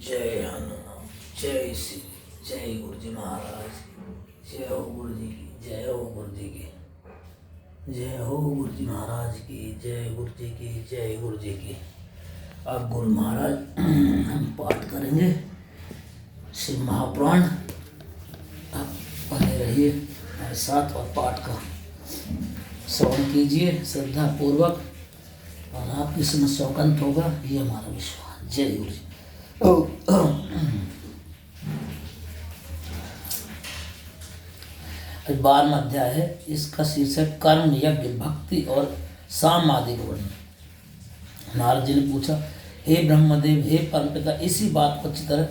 जय हनुमान। जय श्री जय गुरु जी महाराज। जय हो गुरु जी की। जय हो गुरु जी की। जय हो गुरु जी महाराज की। जय गुरु जी की। जय गुरु जी की। अब गुरु महाराज हम पाठ करेंगे शिव महापुराण। आप बने रहिए हमारे साथ और पाठ का श्रवण कीजिए श्रद्धा पूर्वक और आपकी समस्याओं का अंत होगा, ये हमारा विश्वास। जय गुरु जी। आज 12वां अध्याय है। इसका शीर्षक कर्म यज्ञ भक्ति और सामाजिक वर्णन। नारद जी ने पूछा, हे ब्रह्मदेव, हे परमपिता, इसी बात को अच्छी तरह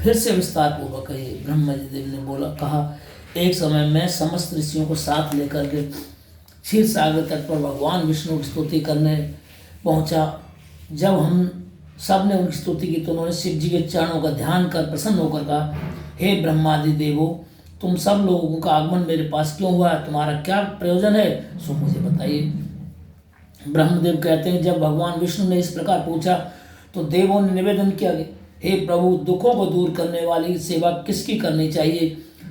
फिर से विस्तार पूर्वक कहिए। ब्रह्मदेव ने कहा, एक समय मैं समस्त ऋषियों को साथ लेकर के क्षीर सागर तट पर भगवान विष्णु की स्तुति करने पहुंचा। जब हम सब ने उनकी स्तुति की तो उन्होंने शिव जी के चरणों का ध्यान कर प्रसन्न होकर कहा, हे ब्रह्मादि देवो, तुम सब लोगों का आगमन मेरे पास क्यों हुआ है? तुम्हारा क्या प्रयोजन है, सो मुझे बताइए। ब्रह्मदेव कहते हैं, जब भगवान विष्णु ने इस प्रकार पूछा तो देवों ने निवेदन किया, हे प्रभु, दुखों को दूर करने वाली सेवा किसकी करनी चाहिए?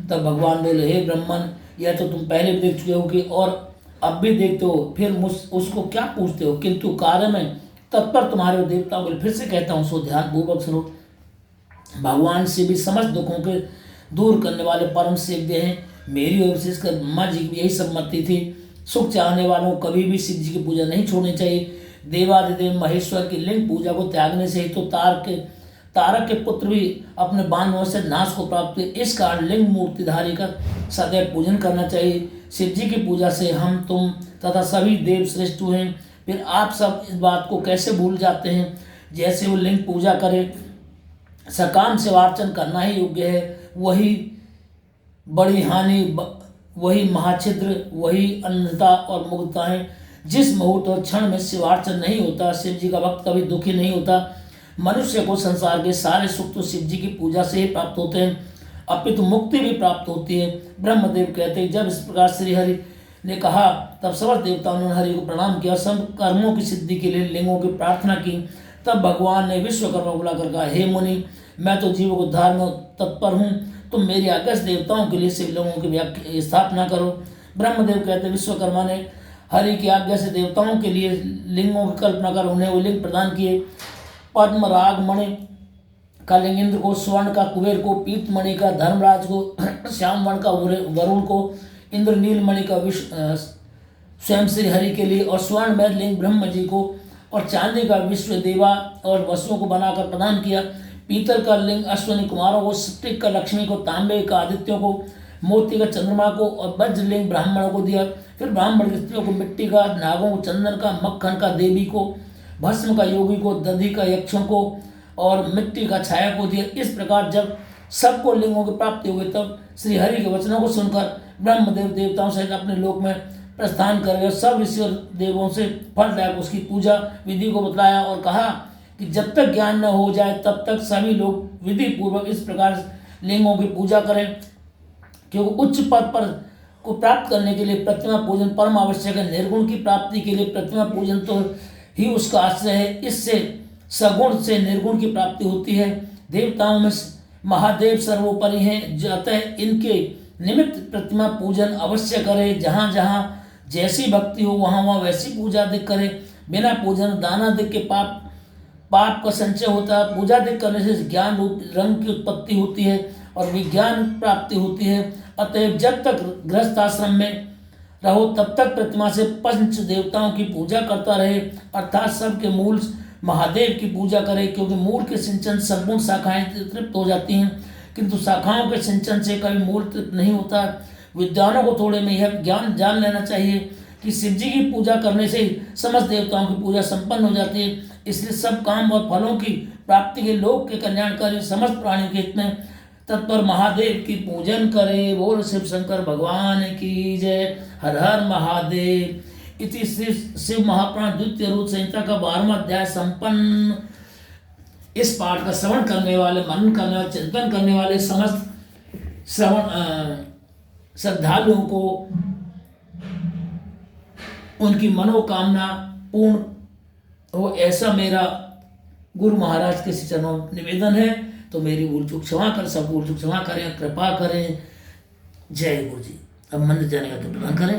तब भगवान बोले, हे ब्रह्मन, यह तो तुम पहले भी देख चुके होगे और अब भी देखते हो, फिर उसको क्या पूछते हो? किंतु कार्य में तत्पर तुम्हारे देवताओं को फिर से कहता हूँ, सो ध्यान पूर्वक सुनो। भगवान से भी समस्त दुखों के दूर करने वाले परम सेव्य हैं। मेरी और विशेषकर ब्रह्मा जी की यही सम्मति थी। सुख चाहने वालों को कभी भी शिव जी की पूजा नहीं छोड़नी चाहिए। देवादिदेव महेश्वर की लिंग पूजा को त्यागने से ही तो तारक के पुत्र भी अपने बांधवों से नाश को प्राप्त हुए। इस कारण लिंग मूर्तिधारी का सदैव पूजन करना चाहिए। शिव जी की पूजा से हम तुम तथा सभी देव श्रेष्ठ हुए हैं। फिर आप सब इस बात को कैसे भूल जाते हैं? जैसे वो लिंग पूजा करे, सकाम सेवार्चन करना ही योग्य है, वही बड़ी हानि, वही महाछिद्र, वही अन्नता और मुग्धता है। जिस मुहूर्त और क्षण में शिवार्चन नहीं होता, शिव जी का भक्त कभी दुखी नहीं होता। मनुष्य को संसार के सारे सुख तो शिव जी की पूजा से ही प्राप्त होते हैं, अपितु मुक्ति भी प्राप्त होती है। ब्रह्मदेव कहते हैं, जब इस प्रकार श्री हरि ने कहा तब समस्त देवताओं ने हरि को प्रणाम किया। सब कर्मों की सिद्धि के लिए लिंगों की प्रार्थना की। तब भगवान ने विश्वकर्मा को बुलाकर कहा, हे मुनि, मैं तो जीवों को उद्धार में तत्पर हूँ, तुम मेरी आज्ञा से देवताओं के लिए शिवलिंगों की स्थापना करो। ब्रह्मदेव कहते, विश्वकर्मा ने हरि की आज्ञा से देवताओं के लिए लिंगों की कल्पना कर उन्हें वो लिंग प्रदान किए। पद्म राग मणि का लिंग इंद्र को, स्वर्ण का कुबेर को, पीतमणि का धर्मराज को, श्याम वर्ण का वरुण को, इंद्र नीलमणि का स्वयं श्री हरि के लिए, और स्वर्ण में लिंग ब्रह्म जी को, और चांदी का विश्व देवा और वसुओं को बनाकर प्रदान किया। पीतल का लिंग अश्विनी कुमारों को, स्टिक का लक्ष्मी को, तांबे का आदित्यों को, मोती का चंद्रमा को, और वज्र लिंग ब्राह्मणों को दिया। फिर ब्राह्मण की स्त्रियों को मिट्टी का, नागों को चंदन का, मक्खन का देवी को, भस्म का योगी को, दधि का यक्षों को, और मिट्टी का छाया को दिया। इस प्रकार जब सबको लिंगों की प्राप्ति हो गई तब श्री हरि के वचनों को सुनकर ब्रह्मदेव देवताओं सहित अपने लोक में प्रस्थान कर गए। सब ऋषि और देवों से फलदायक उसकी पूजा विधि को बतलाया और कहा कि जब तक ज्ञान न हो जाए तब तक सभी लोग विधि पूर्वक इस प्रकार लिंगों की पूजा करें, क्योंकि उच्च पद पर को प्राप्त करने के लिए प्रतिमा पूजन परम आवश्यक है। निर्गुण की प्राप्ति के लिए प्रतिमा पूजन तो ही उसका आश्रय है। इससे सगुण से निर्गुण की प्राप्ति होती है। देवताओं में महादेव सर्वोपरि हैं, अतः इनके निमित्त प्रतिमा पूजन अवश्य करे। जहाँ जहाँ जैसी भक्ति हो वहाँ वहाँ वैसी पूजा दिख करे। बिना पूजन दानादिक के पाप का संचय होता है। पूजा दिख करने से ज्ञान रूप रंग की उत्पत्ति होती है और विज्ञान प्राप्ति होती है। अतएव जब तक गृहस्थ आश्रम में रहो तब तक प्रतिमा से पंच देवताओं की पूजा करता रहे, अर्थात सबके मूल महादेव की पूजा करे, क्योंकि मूल के सिंचन सद्गुण शाखाएं तृप्त हो जाती हैं, किंतु शाखाओं के सिंचन से कभी मूल तृप्त नहीं होता। विद्वानों को थोड़े में यह ज्ञान जान लेना चाहिए कि शिव जी की पूजा करने से समस्त देवताओं की पूजा संपन्न हो जाती है। इसलिए सब काम और फलों की प्राप्ति के लोक के कल्याणकारी समस्त प्राणियों के हित में तत्पर महादेव की पूजन करे। बोल शिव शंकर भगवान की जय। हर हर महादेव। इति श्री शिव महापुराण द्वितीय रूप संहिता का 12वां अध्याय संपन्न। इस पाठ का श्रवण करने वाले, मनन करने वाले, चिंतन करने वाले समस्त श्रद्धालुओं को उनकी मनोकामना पूर्ण हो, ऐसा मेरा गुरु महाराज के चरणों निवेदन है तो मेरी भूल चूक क्षमा कर, सब भूल चूक क्षमा करें, कृपा करें। जय गुरु जी। अब मंदिर जाने का तो प्रदान करें।